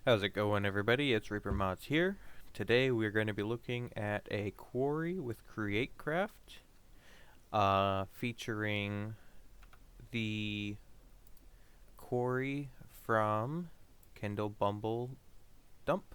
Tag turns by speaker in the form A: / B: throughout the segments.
A: How's it going, everybody? It's Reaper Mods here. Today we're going to be looking at a quarry with CreateCraft, featuring the quarry from Kindle Bumble Dump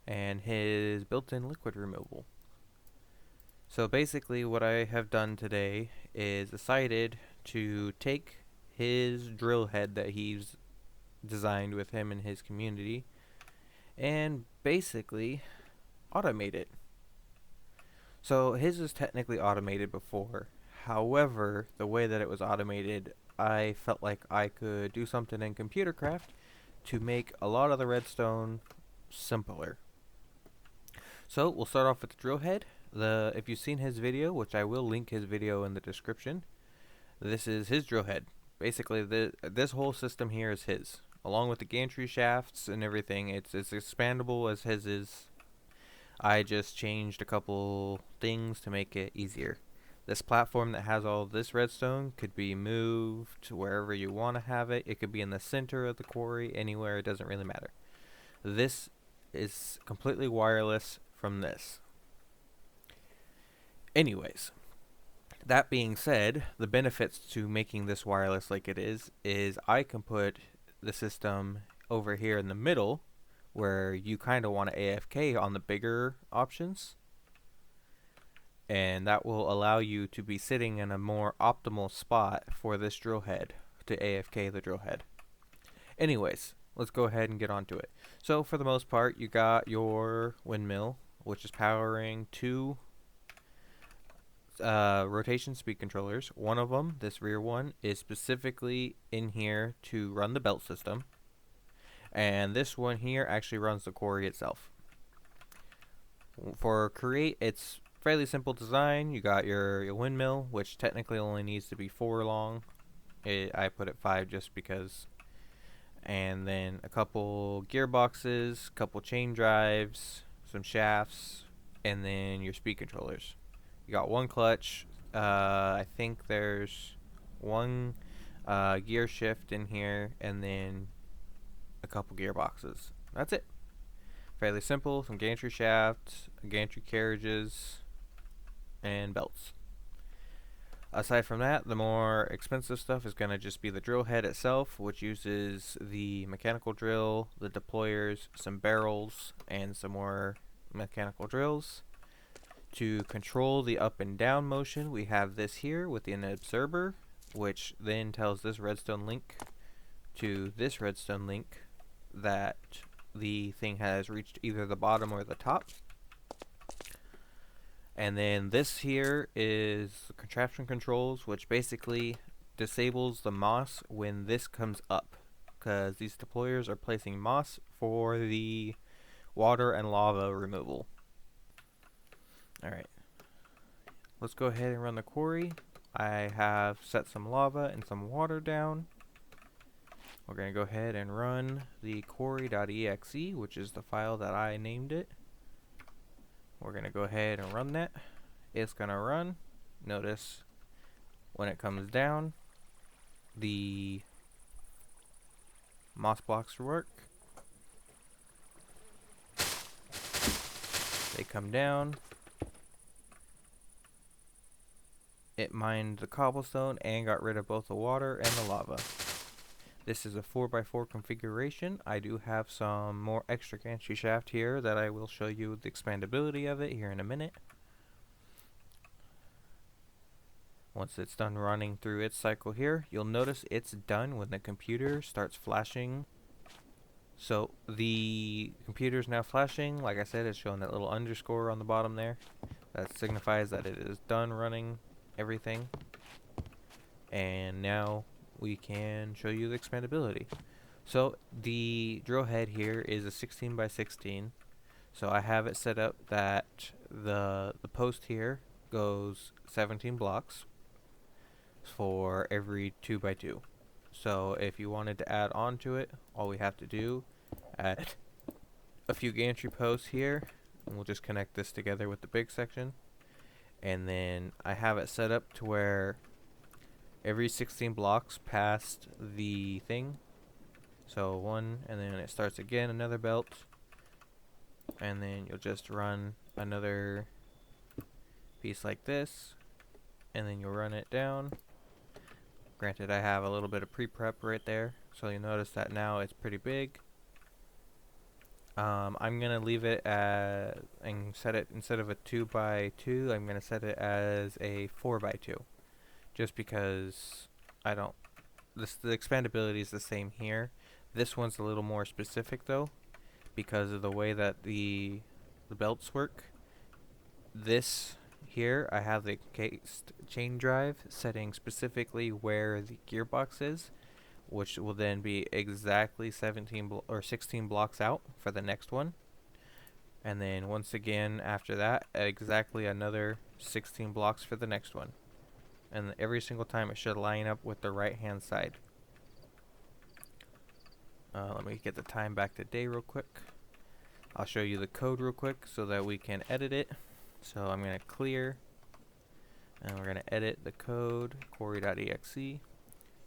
A: and his built-in liquid removal. So basically what I have done today is decided to take his drill head that he's designed with him and his community and basically automate it. So his was technically automated before. However, the way that it was automated, I felt like I could do something in ComputerCraft to make a lot of the redstone simpler. So we'll start off with the drill head. If you've seen his video, which I will link his video in the description, this is his drill head. Basically, this whole system here is his, along with the gantry shafts and everything. It's as expandable as his is. I just changed a couple things to make it easier. This platform that has all this redstone could be moved to wherever you want to have it. It could be in the center of the quarry, anywhere, it doesn't really matter. This is completely wireless from this. Anyways, that being said, the benefits to making this wireless like it is I can put the system over here in the middle where you kind of want to AFK on the bigger options, and that will allow you to be sitting in a more optimal spot for this drill head to AFK the drill head. Anyways, let's go ahead and get onto it. So for the most part, you got your windmill, which is powering two rotation speed controllers. One of them, this rear one, is specifically in here to run the belt system, and this one here actually runs the quarry itself. For create, it's fairly simple design. You got your windmill, which technically only needs to be 4 long. I put it 5 just because. And then a couple gearboxes, couple chain drives, some shafts, and then your speed controllers. You got one clutch. I think there's one gear shift in here, and then a couple gearboxes. That's it. Fairly simple. Some gantry shafts, gantry carriages, and belts. Aside from that, the more expensive stuff is going to just be the drill head itself, which uses the mechanical drill, the deployers, some barrels, and some more mechanical drills. To control the up and down motion, we have this here with an observer, which then tells this redstone link to this redstone link that the thing has reached either the bottom or the top. And then this here is contraption controls, which basically disables the moss when this comes up, because these deployers are placing moss for the water and lava removal. Alright, let's go ahead and run the quarry. I have set some lava and some water down. We're going to go ahead and run the quarry.exe, which is the file that I named it. We're going to go ahead and run that. It's going to run. Notice when it comes down, the moss blocks work. They come down. It mined the cobblestone and got rid of both the water and the lava. This is a 4x4 configuration. I do have some more extra gantry shaft here that I will show you the expandability of it here in a minute. Once it's done running through its cycle here, you'll notice it's done when the computer starts flashing. So the computer is now flashing. Like I said, it's showing that little underscore on the bottom there. That signifies that it is done running everything. And now we can show you the expandability. So the drill head here is a 16 by 16. So I have it set up that the post here goes 17 blocks for every 2 by 2. So if you wanted to add on to it, all we have to do, add a few gantry posts here, and we'll just connect this together with the big section. And then I have it set up to where every 16 blocks past the thing, So one, and then it starts again, another belt, and then you'll just run another piece like this, and then you'll run it down. Granted, I have a little bit of pre-prep right there, so you'll notice that now it's pretty big. I'm gonna leave it at, and set it, instead of a 2x2, I'm gonna set it as a 4x2, just because I don't, the expandability is the same here. This one's a little more specific though, because of the way that the belts work. This here, I have the cased chain drive setting specifically where the gearbox is, which will then be exactly 17 or 16 blocks out for the next one. And then once again after that, exactly another 16 blocks for the next one. And every single time it should line up with the right hand side. Let me get the time back to day real quick. I'll show you the code real quick so that we can edit it. So I'm going to clear, and we're going to edit the code, quarry.exe.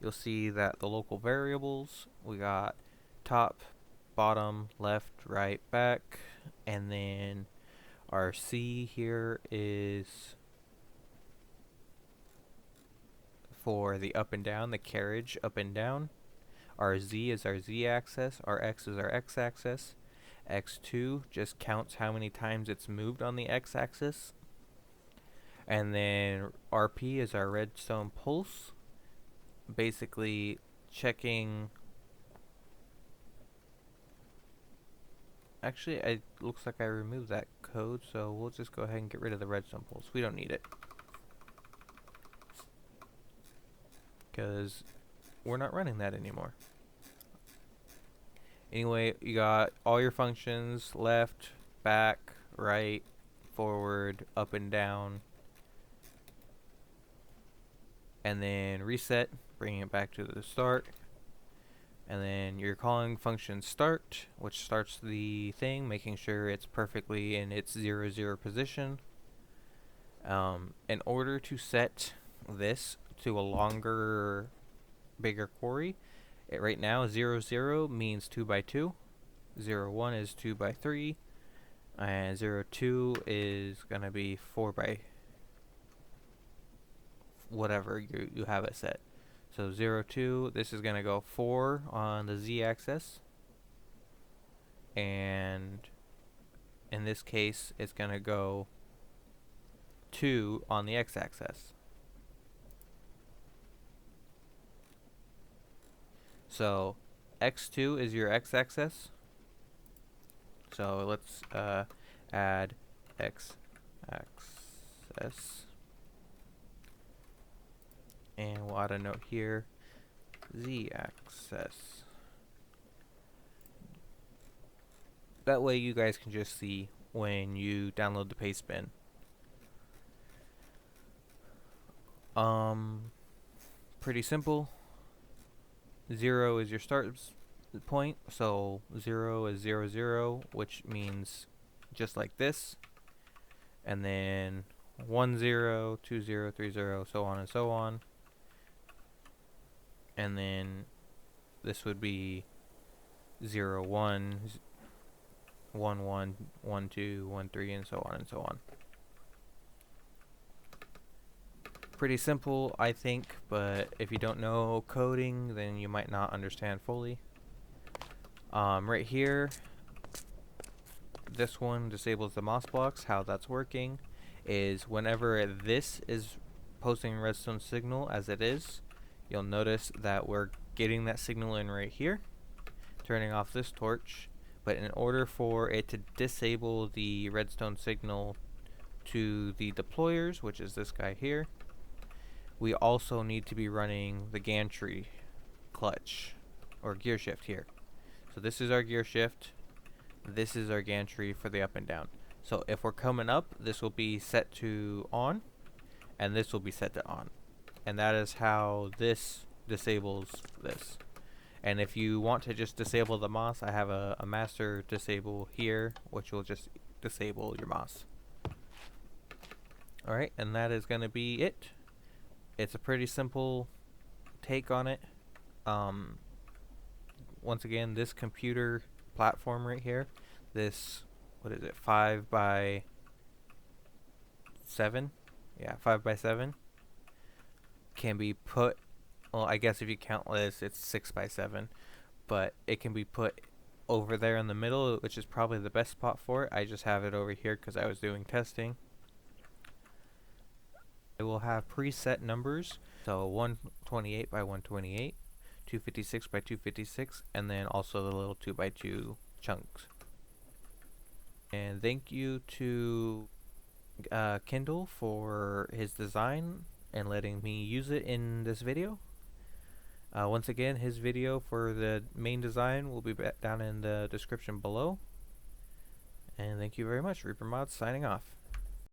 A: You'll see that the local variables, we got top, bottom, left, right, back, and then our C here is for the up and down, the carriage up and down. Our Z is our Z axis, our X is our X axis. X2 just counts how many times it's moved on the X axis. And then RP is our redstone pulse. Basically checking, actually it looks like I removed that code, so we'll just go ahead and get rid of the redstone pulse. We don't need it, because we're not running that anymore. Anyway, you got all your functions: left, back, right, forward, up and down, and then reset, bringing it back to the start. And then you're calling function start, which starts the thing, making sure it's perfectly in its 0, 0 position. In order to set this to a longer, bigger quarry, right now 0, 0 means 2x2, 0, 1 is 2x3, and 0, 2 is gonna be 4x whatever you have it set. So 0, 2, this is going to go 4 on the z-axis, and in this case it's going to go 2 on the x-axis. So x2 is your x-axis, so let's add x-axis. And we'll add a note here, z-axis. That way you guys can just see when you download the Pastebin. Pretty simple. 0 is your start point, so 0 is 0, 0, which means just like this. And then 1, 0, 2, 0, 3, 0, so on and so on. And then this would be 0, 1, 1, 1, 1, 2, 1, 3, and so on and so on. Pretty simple, I think, but if you don't know coding, then you might not understand fully. Right here, this one disables the moss blocks. How that's working is whenever this is posting redstone signal, as it is, you'll notice that we're getting that signal in right here, turning off this torch. But in order for it to disable the redstone signal to the deployers, which is this guy here, we also need to be running the gantry clutch or gear shift here. So this is our gear shift, this is our gantry for the up and down. So if we're coming up, this will be set to on, and this will be set to on. And that is how this disables this. And if you want to just disable the moss, I have a master disable here, which will just disable your moss. Alright, and that is going to be it. It's a pretty simple take on it. once again, this computer platform right here, this, what is it, 5 by 7? Yeah, 5 by 7 can be put, well, I guess if you count this, it's 6 by 7, but it can be put over there in the middle, which is probably the best spot for it. I just have it over here because I was doing testing. It will have preset numbers, so 128 by 128, 256 by 256, and then also the little 2 by 2 chunks. And thank you to Kindle for his design and letting me use it in this video. Once again, his video for the main design will be down in the description below. And thank you very much. Reaper Mods signing off.